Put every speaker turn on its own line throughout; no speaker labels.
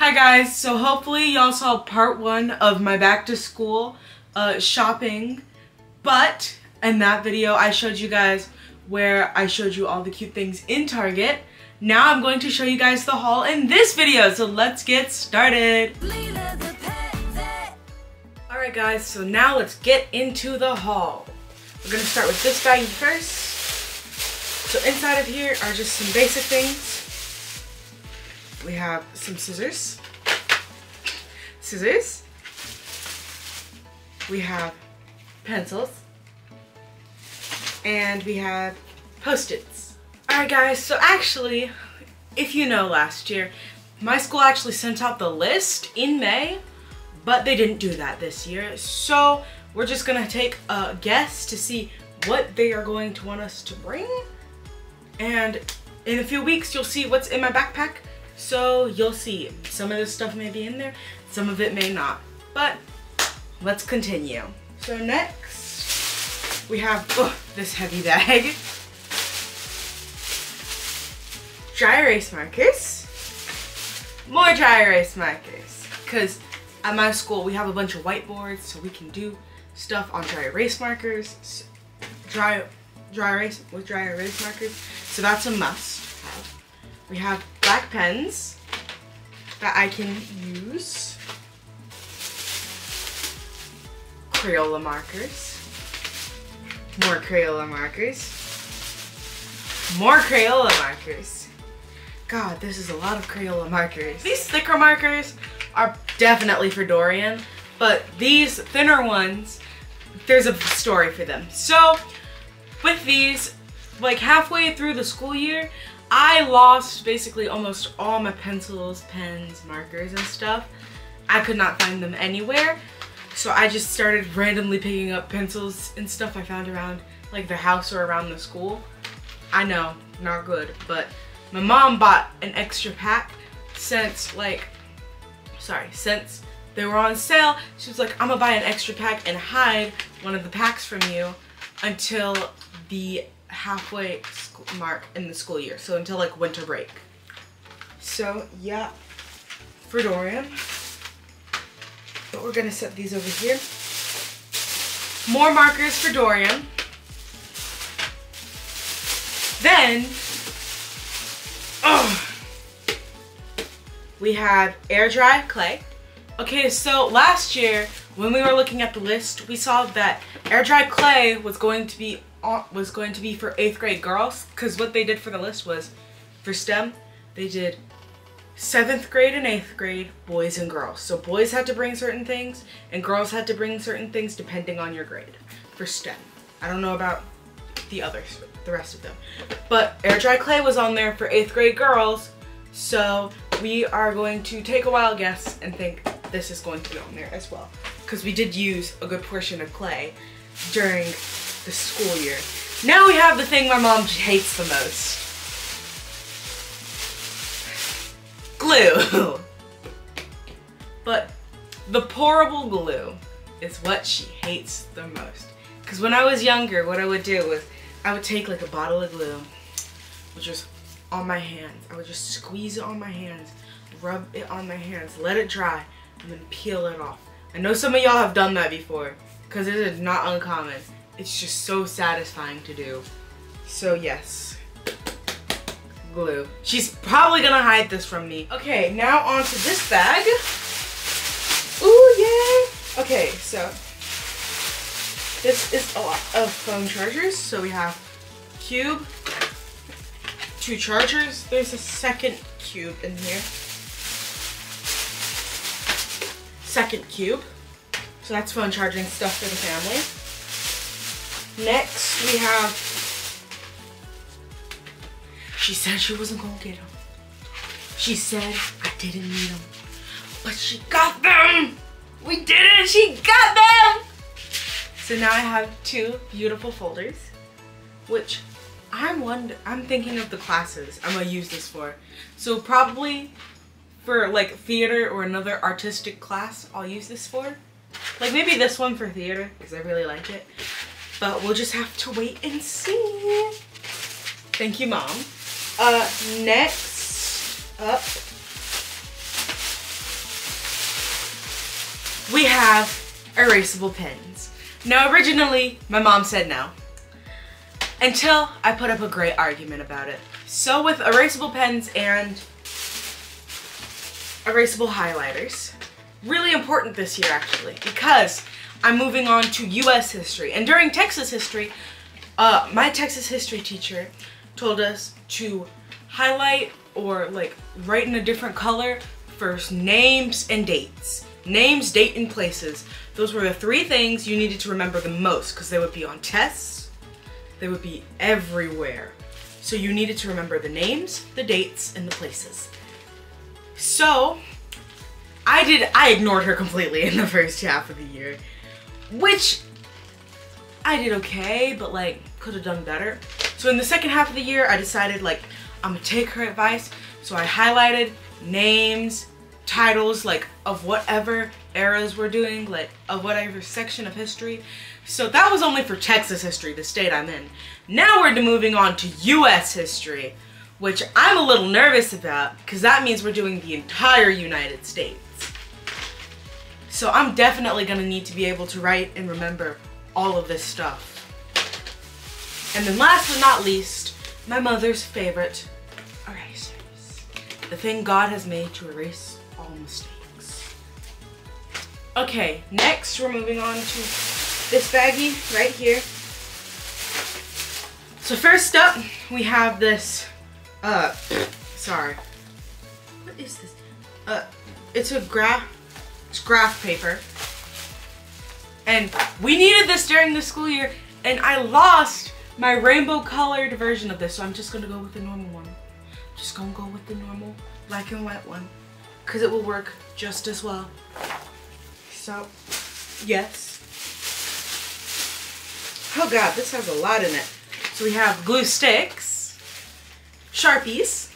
Hi guys, so hopefully y'all saw part 1 of my back to school shopping, but in that video I showed you guys where I showed you all the cute things in Target. Now I'm going to show you guys the haul in this video, so let's get started. Leila the Pet Vet. Alright guys, so now let's get into the haul. We're going to start with this bag first. So inside of here are just some basic things. We have some scissors. We have pencils. And we have Post-its. Alright guys, so actually, if you know last year, my school actually sent out the list in May, but they didn't do that this year. So we're just gonna take a guess to see what they are going to want us to bring. And in a few weeks, you'll see what's in my backpack. So you'll see some of this stuff may be in there, some of it may not, but let's continue. So next we have this heavy bag. Dry erase markers. More dry erase markers. Because at my school we have a bunch of whiteboards so we can do stuff on dry erase markers. Dry erase markers. So that's a must have. We have black pens that I can use. Crayola markers. More Crayola markers. More Crayola markers. God, this is a lot of Crayola markers. These thicker markers are definitely for Dorian, but these thinner ones, there's a story for them. So with these, like halfway through the school year, I lost basically almost all my pencils, pens, markers, and stuff. I could not find them anywhere. So I just started randomly picking up pencils and stuff I found around like the house or around the school. I know, not good, but my mom bought an extra pack since they were on sale. She was like, I'm gonna buy an extra pack and hide one of the packs from you until the halfway mark in the school year, so until like winter break. So yeah, for Dorian, but we're gonna set these over here. More markers for Dorian. Then we have air dry clay. Okay, so last year when we were looking at the list, we saw that air dry clay was going to be for 8th grade girls, because what they did for the list was, for STEM, they did 7th grade and 8th grade, boys and girls. So boys had to bring certain things, and girls had to bring certain things depending on your grade for STEM. I don't know about the others, the rest of them. But air dry clay was on there for 8th grade girls, so we are going to take a wild guess and think this is going to be on there as well, because we did use a good portion of clay during the school year. Now we have the thing my mom hates the most. Glue. But the pourable glue is what she hates the most. Because when I was younger, what I would do was I would take like a bottle of glue, which was on my hands. I would just squeeze it on my hands, rub it on my hands, let it dry, and then peel it off. I know some of y'all have done that before, because it is not uncommon. It's just so satisfying to do. So yes, glue. She's probably gonna hide this from me. Okay, now onto this bag. Ooh, yay! Okay, so this is a lot of phone chargers. So we have cube, 2 chargers. There's a second cube in here. Second cube. So that's phone charging stuff for the family. Next, we have, she said she wasn't gonna get them. She said I didn't need them, but she got them. We did it, she got them. So now I have 2 beautiful folders, which I'm thinking of the classes I'm gonna use this for. So probably for like theater or another artistic class, I'll use this for. Like maybe this one for theater, because I really like it. But we'll just have to wait and see. Thank you, Mom. Next up we have erasable pens. Now originally, my mom said no, until I put up a great argument about it. So with erasable pens and erasable highlighters, really important this year actually, because I'm moving on to US history. And during Texas history, my Texas history teacher told us to highlight or like write in a different color for names and dates. Names, date, and places. Those were the 3 things you needed to remember the most because they would be on tests, they would be everywhere. So you needed to remember the names, the dates, and the places. So I ignored her completely in the first half of the year, which I did okay, but like could have done better. So in the second half of the year, I decided like I'm gonna take her advice. So I highlighted names, titles like of whatever eras we're doing, like of whatever section of history. So that was only for Texas history, the state I'm in. Now we're moving on to US history, which I'm a little nervous about because that means we're doing the entire United States. So I'm definitely gonna need to be able to write and remember all of this stuff. And then last but not least, my mother's favorite, erasers. The thing God has made to erase all mistakes. Okay, next we're moving on to this baggie right here. So first up, we have this, sorry. What is this? It's graph paper. And we needed this during the school year, and I lost my rainbow colored version of this, so I'm just gonna go with the normal one. Just gonna go with the normal black and white one, because it will work just as well. So, yes. Oh god, this has a lot in it. So we have glue sticks, Sharpies,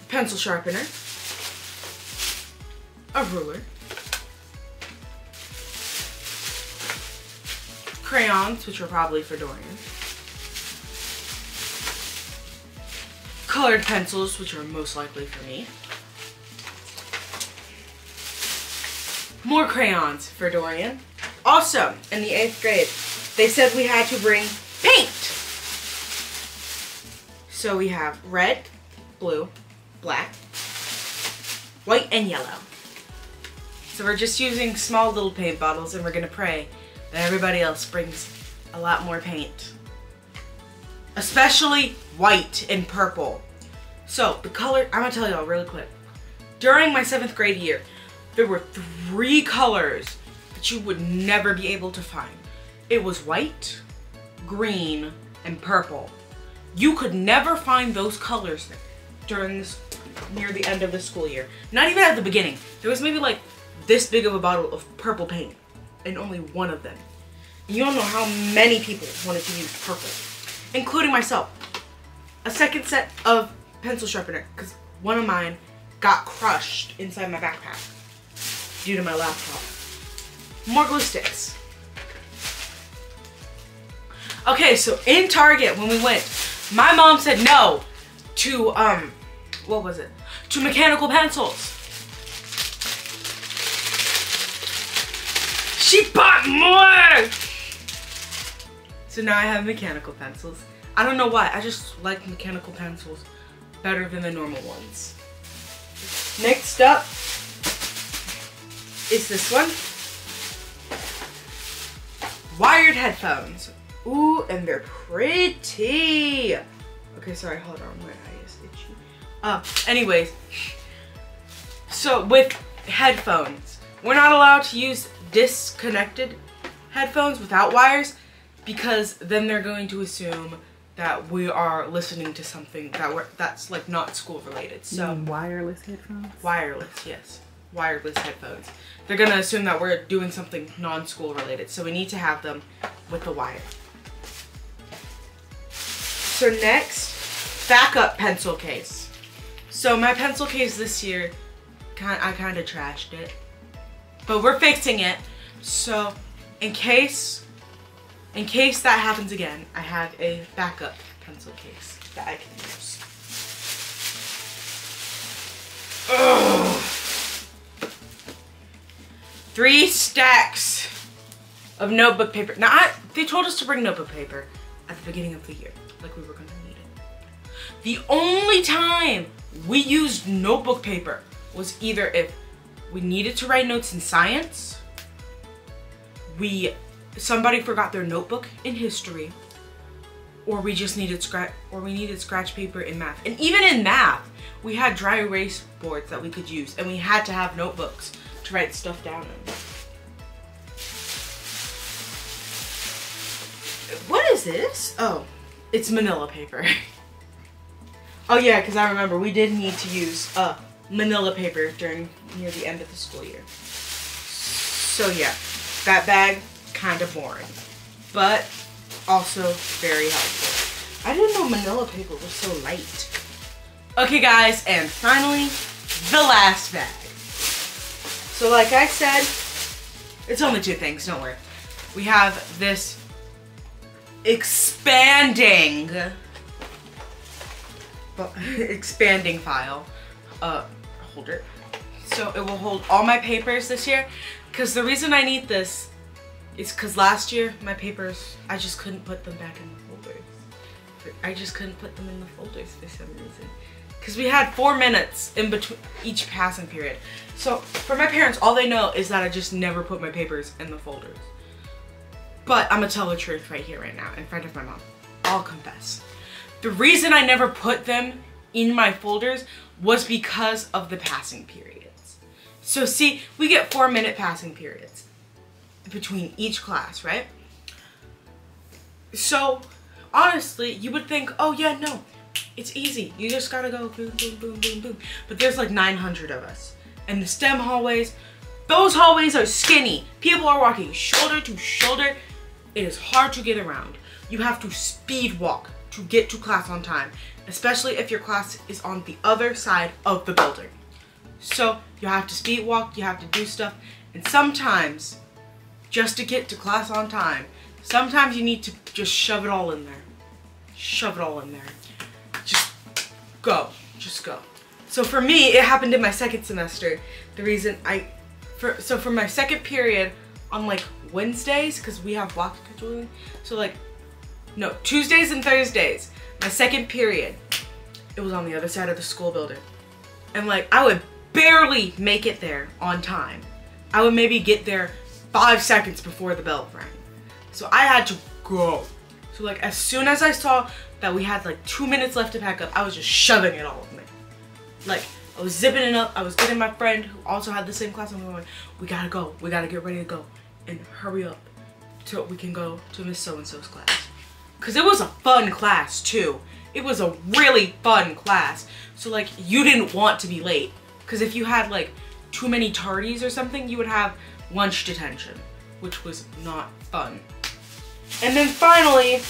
pencil sharpener, a ruler, crayons, which are probably for Dorian, colored pencils, which are most likely for me, more crayons for Dorian. Also, in the 8th grade, they said we had to bring paint. So we have red, blue, black, white, and yellow. So we're just using small little paint bottles, and we're gonna pray that everybody else brings a lot more paint. Especially white and purple. So the color, I'm gonna tell y'all really quick. During my 7th grade year, there were 3 colors that you would never be able to find. It was white, green, and purple. You could never find those colors during this, near the end of the school year. Not even at the beginning. There was maybe like this big of a bottle of purple paint, and only one of them. And you don't know how many people wanted to use purple, including myself. A second set of pencil sharpener, because one of mine got crushed inside my backpack due to my laptop. More glue sticks. Okay, so in Target when we went, my mom said no to, what was it? To mechanical pencils. She bought more! So now I have mechanical pencils. I don't know why, I just like mechanical pencils better than the normal ones. Next up is this one. Wired headphones. Ooh, and they're pretty. Okay, sorry, hold on, my eye is itchy. Anyways, so with headphones, we're not allowed to use disconnected headphones without wires, because then they're going to assume that we are listening to something that's like not school related. So
wireless headphones?
Wireless, yes. Wireless headphones. They're gonna assume that we're doing something non-school related, so we need to have them with the wire. So next, backup pencil case. So my pencil case this year, I kind of trashed it, but we're fixing it. So in case that happens again, I have a backup pencil case that I can use. Ugh. 3 stacks of notebook paper. Now, they told us to bring notebook paper at the beginning of the year, like we were gonna need it. The only time we used notebook paper was either if we needed to write notes in science, somebody forgot their notebook in history, or we needed scratch paper in math. And even in math, we had dry erase boards that we could use, and we had to have notebooks to write stuff down in. What is this? Oh, it's manila paper. Oh yeah, because I remember we did need to use manila paper near the end of the school year. So yeah, that bag, kind of boring, but also very helpful. I didn't know manila paper was so light. Okay guys, and finally, the last bag. So like I said, it's only 2 things, don't worry. We have this expanding file holder. So it will hold all my papers this year, because the reason I need this is because last year my papers, I just couldn't put them back in the folders. I just couldn't put them in the folders for some reason. Because we had 4 minutes in between each passing period. So for my parents, all they know is that I just never put my papers in the folders. But I'm gonna tell the truth right here, right now, in front of my mom. I'll confess. The reason I never put them in my folders was because of the passing periods. So see, we get 4-minute passing periods between each class, right? So honestly, you would think, oh yeah, no, it's easy. You just gotta go boom, boom, boom, boom, boom. But there's like 900 of us. And the STEM hallways, those hallways are skinny. People are walking shoulder to shoulder. It is hard to get around. You have to speed walk to get to class on time, especially if your class is on the other side of the building. So you have to speed walk, you have to do stuff, and sometimes, just to get to class on time, sometimes you need to just shove it all in there. Shove it all in there. Just go. So for me, it happened in my 2nd semester. The reason so for my 2nd period on like Wednesdays, because we have block scheduling, so like, no, Tuesdays and Thursdays, my 2nd period, it was on the other side of the school building. And like, I would barely make it there on time. I would maybe get there 5 seconds before the bell rang. So I had to go. So like, as soon as I saw that we had like 2 minutes left to pack up, I was just shoving it all in there. Like, I was zipping it up. I was getting my friend who also had the same class, and we were like, we gotta go. We gotta get ready to go and hurry up so we can go to Miss So-and-so's class. Cause it was a fun class too. It was a really fun class. So like, you didn't want to be late. Cause if you had like too many tardies or something, you would have lunch detention, which was not fun. And then finally,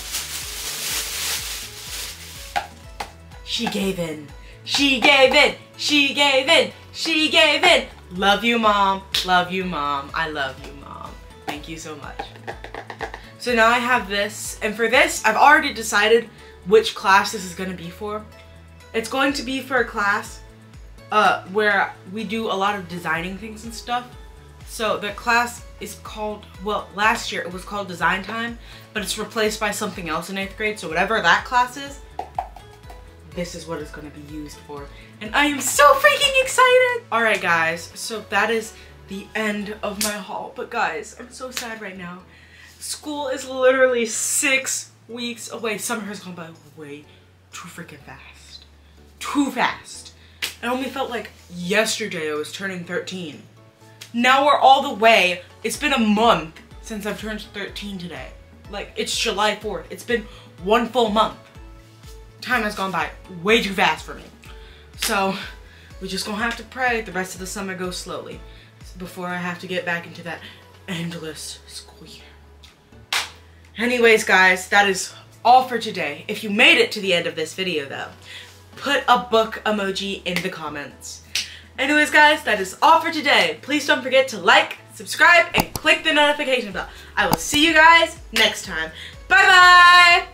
she gave in. She gave in. She gave in. She gave in. Love you, Mom. Love you, Mom. I love you, Mom. Thank you so much. So now I have this, and for this, I've already decided which class this is going to be for. It's going to be for a class where we do a lot of designing things and stuff. So the class is called, well, last year it was called Design Time, but it's replaced by something else in 8th grade. So whatever that class is, this is what it's going to be used for. And I am so freaking excited. All right, guys, so that is the end of my haul. But guys, I'm so sad right now. School is literally 6 weeks away. Summer has gone by way too freaking fast. Too fast. It only felt like yesterday I was turning 13. Now we're all the way. It's been a month since I've turned 13 today. Like, it's July 4th. It's been 1 full month. Time has gone by way too fast for me. So, we're just gonna have to pray the rest of the summer goes slowly before I have to get back into that endless school year. Anyways, guys, that is all for today. If you made it to the end of this video, though, put a book emoji in the comments. Anyways, guys, that is all for today. Please don't forget to like, subscribe, and click the notification bell. I will see you guys next time. Bye-bye!